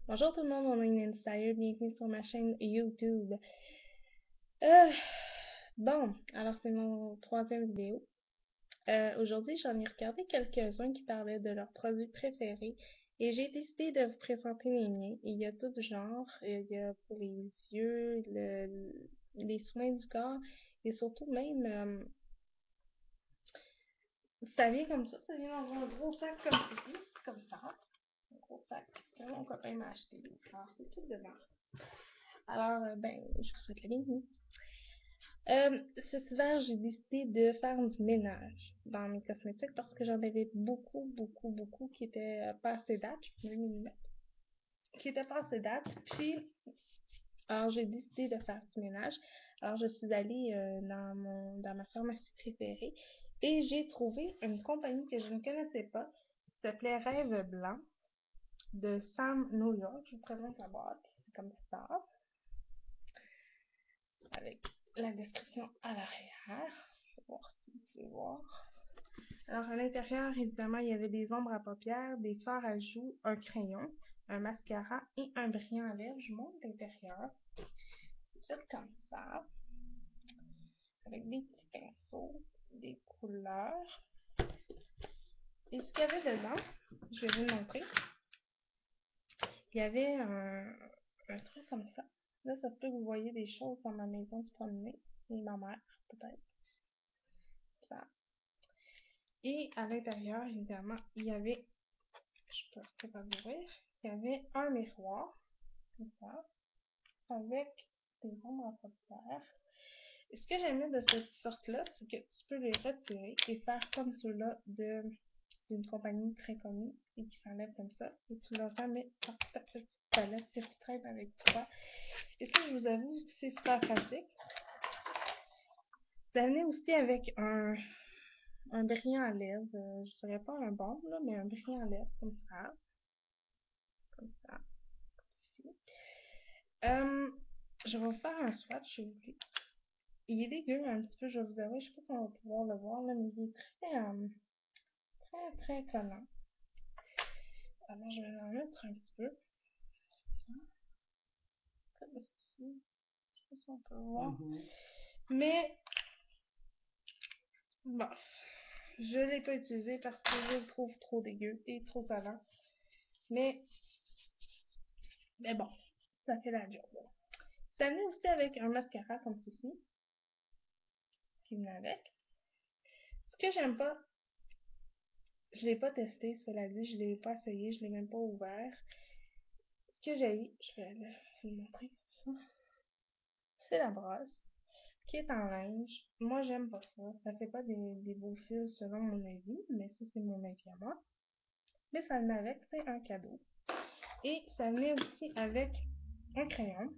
Bonjour tout le monde, mon nom est Nancy Dyer, bienvenue sur ma chaîne YouTube. Euh, alors c'est mon troisième vidéo. Aujourd'hui, j'en ai regardé quelques-uns qui parlaient de leurs produits préférés et j'ai décidé de vous présenter les miens. Il y a tout genre, il y a pour les yeux, les soins du corps et surtout même, ça vient comme ça vient dans un gros sac comme ceci, comme ça. Un gros sac que mon copain m'a acheté. Alors c'est tout dedans. Alors, je vous souhaite la bienvenue. Cet hiver, j'ai décidé de faire du ménage dans mes cosmétiques parce que j'en avais beaucoup qui étaient pas assez date. Je vais les mettre. Qui étaient pas assez date. Puis, alors j'ai décidé de faire du ménage. Alors, je suis allée dans ma pharmacie préférée et j'ai trouvé une compagnie que je ne connaissais pas qui s'appelait Rêve Blanc de Sam New York. Je vous présente la boîte. C'est comme ça. Avec la description à l'arrière. Je vais voir si vous pouvez voir. Alors, à l'intérieur, évidemment, il y avait des ombres à paupières, des fards à joues, un crayon, un mascara et un brillant à lèvres. Je montre l'intérieur. C'est fait comme ça. Avec des petits pinceaux, des couleurs. Et ce qu'il y avait dedans, je vais vous le montrer. Il y avait un truc comme ça. Là, ça se peut que vous voyez des choses dans ma maison se promener. Et ma mère, peut-être. Ça. Et à l'intérieur, évidemment, il y avait, je peux pas ouvrir, il y avait un miroir, comme ça, avec des ombres à paupières. Et ce que j'aimais de cette sorte-là, c'est que tu peux les retirer et faire comme ceux-là d'une compagnie très connue et qui s'enlève comme ça. Et tu le remets dans ta petite palette que tu traînes avec toi. Et ça, je vous avoue, c'est super pratique. Ça venait aussi avec un brillant à lèvres. Je dirais pas un baume, là, mais un brillant à lèvres, comme ça. Comme ça. Ici. Je vais vous faire un swatch, s'il vous plaît. Il est dégueu un petit peu, je vais vous avouer. Je sais pas si on va pouvoir le voir, là, mais il est très collant. Alors, je vais en mettre un petit peu. Comme ici. Je sais pas si on peut voir. Mais, bon. Je l'ai pas utilisé parce que je le trouve trop dégueu et trop collant. Mais bon, ça fait la job. Ça venait aussi avec un mascara comme ceci. Qui venait avec. Ce que j'aime pas, je l'ai pas testé, cela dit, je l'ai pas essayé, je l'ai même pas ouvert. Ce que j'ai, je vais vous le montrer comme ça. C'est la brosse qui est en linge. Moi, j'aime pas ça. Ça fait pas des beaux fils selon mon avis, mais ça, c'est mon avis à moi. Mais ça venait avec, c'est un cadeau. Et ça venait aussi avec un crayon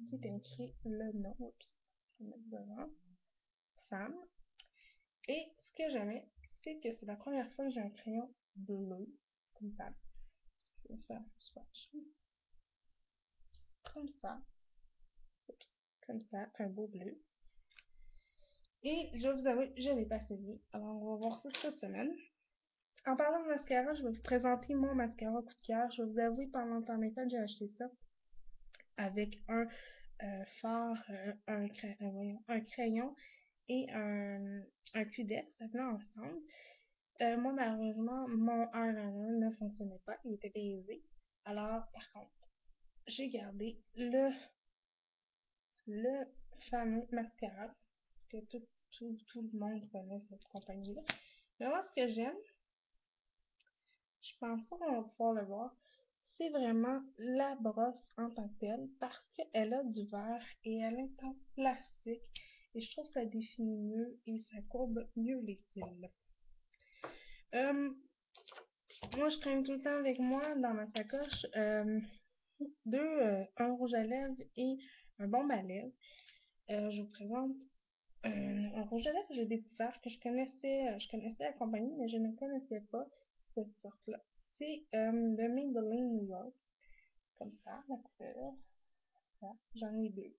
qui est écrit le nom. Oups, je vais mettre devant. Femme. Et ce que j'aimais, c'est que c'est la première fois que j'ai un crayon bleu. Comme ça. Je vais faire un swatch. Comme ça. Oups. Comme ça, un beau bleu. Et je vais vous avouer, je l'ai pas essayé. Alors, on va voir ça cette semaine. En parlant de mascara, je vais vous présenter mon mascara coup de cœur. Je vais vous avouer, pendant le temps des fêtes, j'ai acheté ça avec un fard, un crayon et un Q-Dex. Ça venait ensemble. Moi, malheureusement, mon eyeliner ne fonctionnait pas. Il était brisé. Alors, par contre, j'ai gardé le fameux mascara que tout le monde connaît, cette compagnie-là. Mais moi, ce que j'aime, je pense pas qu'on va pouvoir le voir, c'est vraiment la brosse en tant que telle parce qu'elle a du verre et elle est en plastique. Et je trouve que ça définit mieux et ça courbe mieux les cils. Moi, je traîne tout le temps avec moi dans ma sacoche un rouge à lèvres et un baume à lèvres. Je vous présente un rouge à lèvres que j'ai découvert, que je connaissais la compagnie, mais je ne connaissais pas cette sorte-là. C'est de Maybelline New York, comme ça, la couleur. J'en ai deux.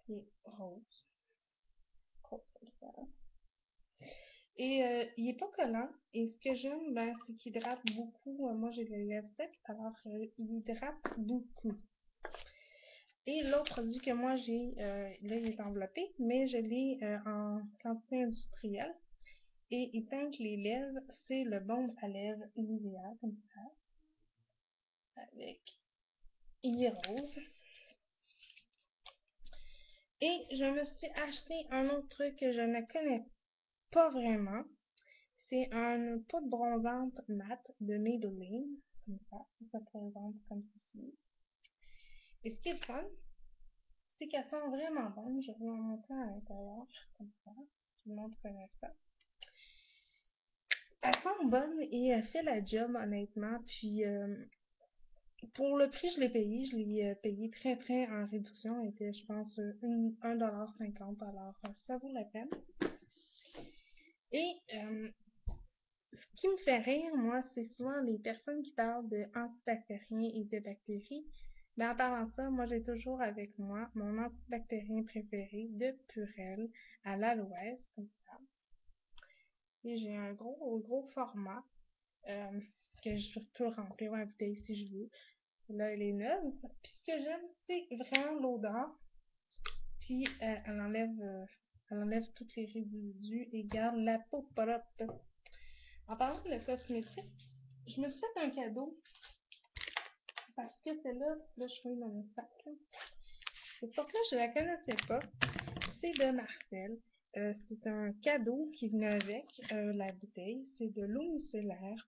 Qui est rose. Rose comme ça. Et il est pas collant. Et ce que j'aime, ben, c'est qu'il hydrate beaucoup. Moi, j'ai les lèvres secs, alors il hydrate beaucoup. Et l'autre produit que moi j'ai, là, il est enveloppé, mais je l'ai en quantité industrielle. Et il teinte les lèvres, c'est le baume à lèvres Nivea, comme ça, avec il est rose. Et je me suis acheté un autre truc que je ne connais pas vraiment. C'est un poudre bronzante mat de Maybelline, comme ça se présente comme ceci. Et ce qui est fun, c'est qu'elle sent vraiment bonne. Je vais vous en montrer à l'intérieur, comme ça. Tout le monde connaît ça. Elle sent bonne et elle fait la job, honnêtement. Puis, pour le prix, je l'ai payé. Je l'ai payé très, très en réduction. Elle était, je pense, 1,50 $. Alors, ça vaut la peine. Et ce qui me fait rire, moi, c'est souvent les personnes qui parlent de antibactériens et de bactéries. Mais en parlant de ça, moi, j'ai toujours avec moi mon antibactérien préféré de Purell à l'aloès, comme ça. Et j'ai un gros format euh, que je peux remplir ma bouteille si je veux. Là, elle est neuve. Puis ce que j'aime, c'est vraiment l'odeur. Puis elle enlève tous les résidus et garde la peau propre. En parlant de cosmétique, je me suis fait un cadeau parce que celle-là, là, je suis dans mon sac. Cette sorte-là, je la connaissais pas. C'est de Marcel. C'est un cadeau qui venait avec la bouteille. C'est de l'eau micellaire,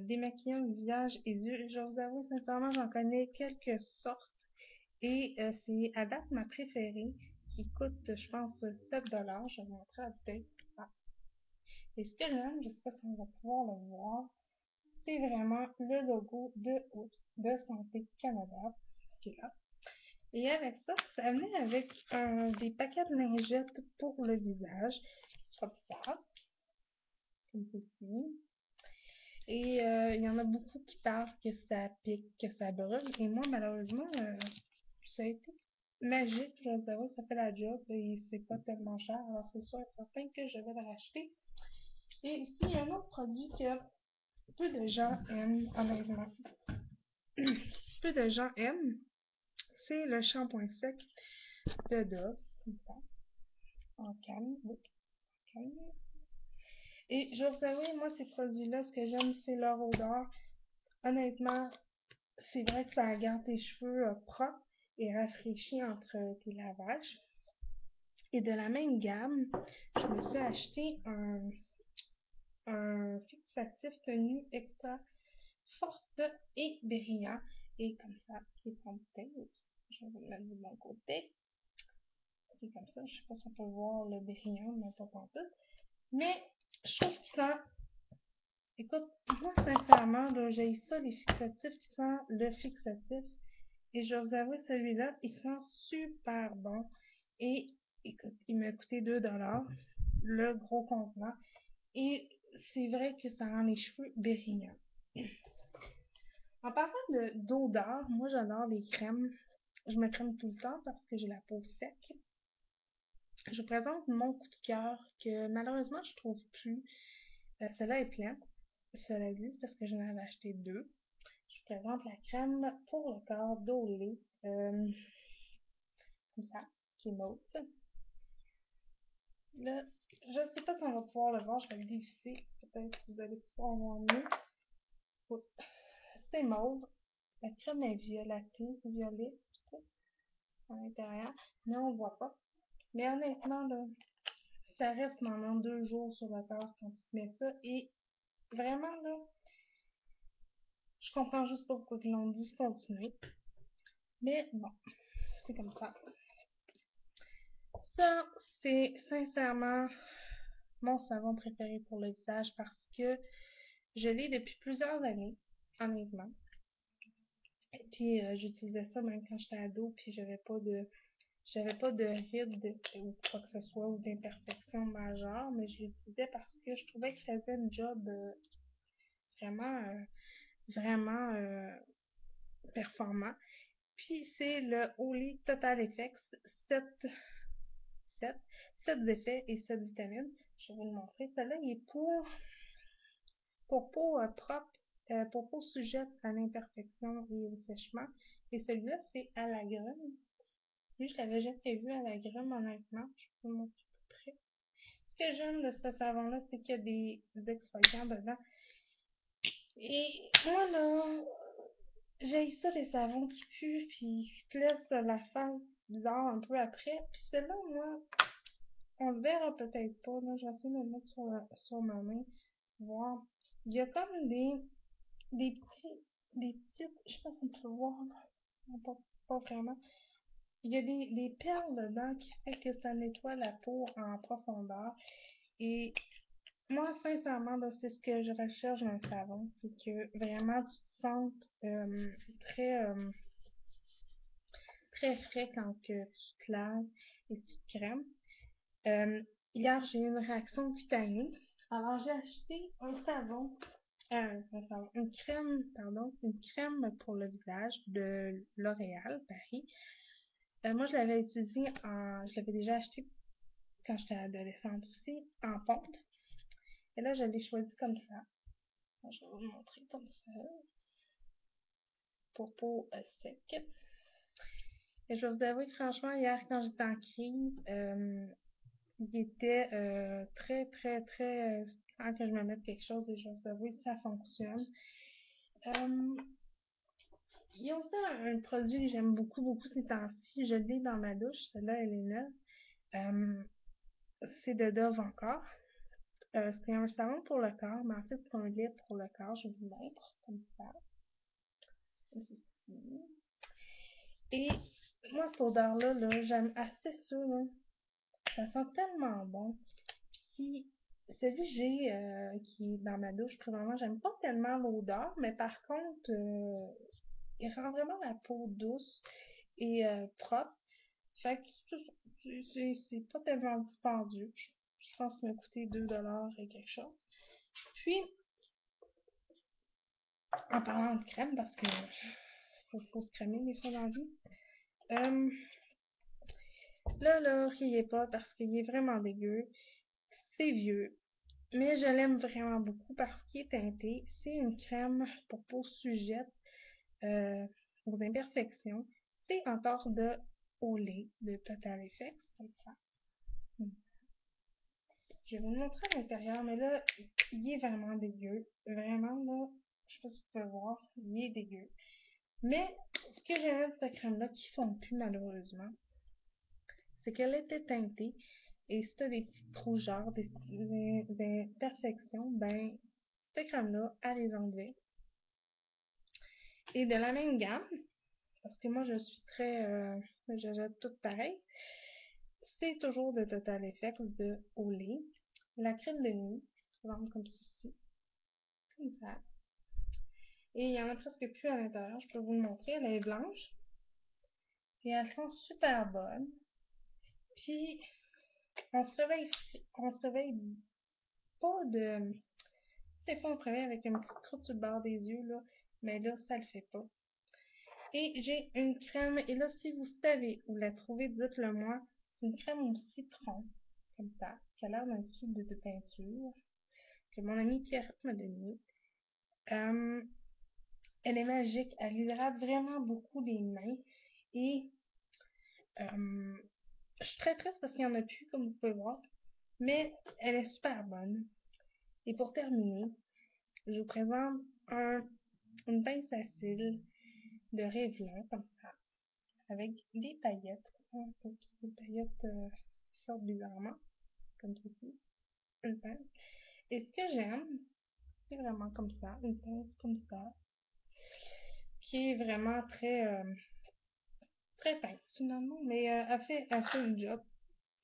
démaquillant le visage et yeux. Je vous avoue, sincèrement, j'en connais quelques sortes. Et c'est à date ma préférée qui coûte, je pense, 7 $. Je vais vous montrer la bouteille. Ah. Et ce que j'aime, je sais pas si on va pouvoir le voir, c'est vraiment le logo de Santé Canada qui est là. Et avec ça, ça venait avec des paquets de lingettes pour le visage, comme ça, comme ceci. Et il y en a beaucoup qui parlent que ça pique, que ça brûle. Et moi, malheureusement, ça a été magique, je vous avoue, ça fait la job et c'est pas tellement cher. Alors c'est sûr et certain que je vais le racheter. Et ici, il y a un autre produit que peu de gens aiment, honnêtement. Peu de gens aiment, c'est le shampoing sec de Dove, comme ça, en canne, oui, en canne. Et je vais vous avouer, moi, ces produits-là, ce que j'aime, c'est leur odeur. Honnêtement, c'est vrai que ça garde tes cheveux propres et rafraîchis entre tes lavages. Et de la même gamme, je me suis acheté un fixatif tenue extra forte et brillant. Et comme ça, qui est en bouteille. Oups, je vais le mettre de mon côté. C'est comme ça, je sais pas si on peut voir le brillant, mais pas tout. Mais je trouve que ça, écoute, moi sincèrement, j'ai ça, les fixatifs qui sentent le fixatif. Et je vous avoue, celui-là, il sent super bon. Et écoute, il m'a coûté 2 $, le gros contenant. Et c'est vrai que ça rend les cheveux brillants. En parlant d'odeur, moi j'adore les crèmes. Je me crème tout le temps parce que j'ai la peau sec. Je vous présente mon coup de cœur que malheureusement je trouve plus. Celle-là est pleine. Celle-là existe parce que j'en avais acheté deux. Je vous présente la crème pour le corps d'Olay. Comme ça, qui est mauve. Là, je ne sais pas si on va pouvoir le voir, je vais le dévisser. Peut-être que vous allez pouvoir voir mieux. Oups. C'est mauve. La crème est violetée, violet, plutôt, à l'intérieur. Mais on ne voit pas. Mais honnêtement, là, ça reste pendant 2 jours sur le corps quand tu te mets ça. Et vraiment, là, je comprends juste pas pourquoi ils l'ont discontinué. Mais bon, c'est comme ça. Ça, c'est sincèrement mon savon préféré pour le visage parce que je l'ai depuis plusieurs années, honnêtement. Et puis j'utilisais ça même quand j'étais ado, puis j'avais pas de rides ou quoi que ce soit ou d'imperfection majeure, mais je l'utilisais parce que je trouvais que ça faisait une job vraiment vraiment performant. Puis c'est le Holy Total Effects 7. 7 effets et 7 vitamines. Je vais vous le montrer. Celui-là, il est pour peau propre, pour peau sujette à l'imperfection et au sèchement. Et celui-là, c'est à l'agrumes. Lui, je l'avais jamais vu à l'agrumes, honnêtement. Je vais vous le montrer à peu près. Ce que j'aime de ce savon-là, c'est qu'il y a des exfoliants dedans. Et moi, là, j'ai ça, les savons qui puent, puis qui te laissent la face bizarre un peu après. Puis celui-là, moi, on le verra peut-être pas, là. J'essaie de le mettre sur ma main, voir. Il y a comme des petites, je sais pas si on peut voir, là. Non, pas vraiment. Il y a des perles dedans qui fait que ça nettoie la peau en profondeur. Et moi, sincèrement, là, c'est ce que je recherche dans le savon, c'est que vraiment tu te sentes très, très frais quand que tu te laves et tu te crèmes. Hier, j'ai eu une réaction cutanée. Alors, j'ai acheté une crème, pardon, une crème pour le visage de L'Oréal Paris. Moi, je l'avais je l'avais déjà acheté quand j'étais adolescente aussi, en pompe. Et là, je l'ai choisi comme ça. Je vais vous le montrer comme ça, pour peau sec. Et je vais vous avouer que franchement, hier, quand j'étais en crise, il était très, très, très temps que je me mette quelque chose et je vais vous avouer que ça fonctionne. Il y a aussi un produit que j'aime beaucoup, beaucoup ces temps-ci. Je l'ai dans ma douche. Celle-là, elle est neuve. C'est de Dove encore. C'est un savon pour le corps, mais en fait, c'est un lait pour le corps. Je vous montre comme ça. Et moi, cette odeur-là, là, j'aime assez ça. Là. Ça sent tellement bon. Puis, celui que j'ai qui est dans ma douche présentement, j'aime pas tellement l'odeur, mais par contre, il rend vraiment la peau douce et propre. Fait que c'est pas tellement dispendieux. Je pense qu'il m'a coûté 2$ et quelque chose. Puis, en parlant de crème, parce que faut se crémer des fois dans la vie. Là, riez pas parce qu'il est vraiment dégueu. C'est vieux. Mais je l'aime vraiment beaucoup parce qu'il est teinté. C'est une crème pour peau sujette aux imperfections. C'est encore de Olay de Total Effects, comme ça. Je vais vous le montrer à l'intérieur, mais là, il est vraiment dégueu. Vraiment, là, je sais pas si vous pouvez voir, il est dégueu. Mais ce que j'aime de cette crème-là, qui ne fond plus malheureusement, c'est qu'elle était teintée. Et si tu as des petites rougeurs, des imperfections, ben, cette crème-là, elle les enlève. Et de la même gamme, parce que moi je suis très, je jette tout pareil, c'est toujours de Total Effects de Olay. La crème de nuit, se présente comme ceci, comme ça. Et il y en a presque plus à l'intérieur, je peux vous le montrer, elle est blanche. Et elle sent super bonne. Puis, on se réveille pas de... Des fois, on se réveille avec une petite croûte sur le bord des yeux, là, mais là, ça le fait pas. Et j'ai une crème, et là, si vous savez où la trouver, dites-le moi. C'est une crème au citron, comme ça, qui a l'air d'un tube de peinture, que mon amie Pierre m'a donné. Elle est magique, elle hydrate vraiment beaucoup les mains, et je suis très triste parce qu'il n'y en a plus, comme vous pouvez voir, mais elle est super bonne. Et pour terminer, je vous présente une pince à cils de Revlon, comme ça, avec des paillettes. Des paillettes qui sortent bizarrement, comme ceci. Une pince. Et ce que j'aime, c'est vraiment comme ça, une pince comme ça, qui est vraiment très pince finalement, mais elle fait le job.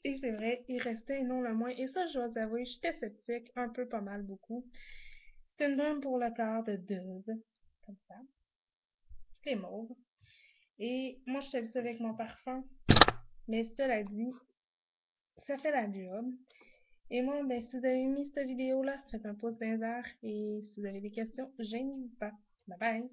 Et c'est vrai, il restait non le moins. Et ça, je dois avouer, j'étais sceptique, un peu pas mal beaucoup. C'est une baume pour le corps de Dove, comme ça. C'est mauve. Et moi, je t'ai ça avec mon parfum. Mais cela dit, ça fait la job. Et moi, ben, si vous avez aimé cette vidéo-là, faites un pouce vers et si vous avez des questions, gênez-vous pas. Bye bye!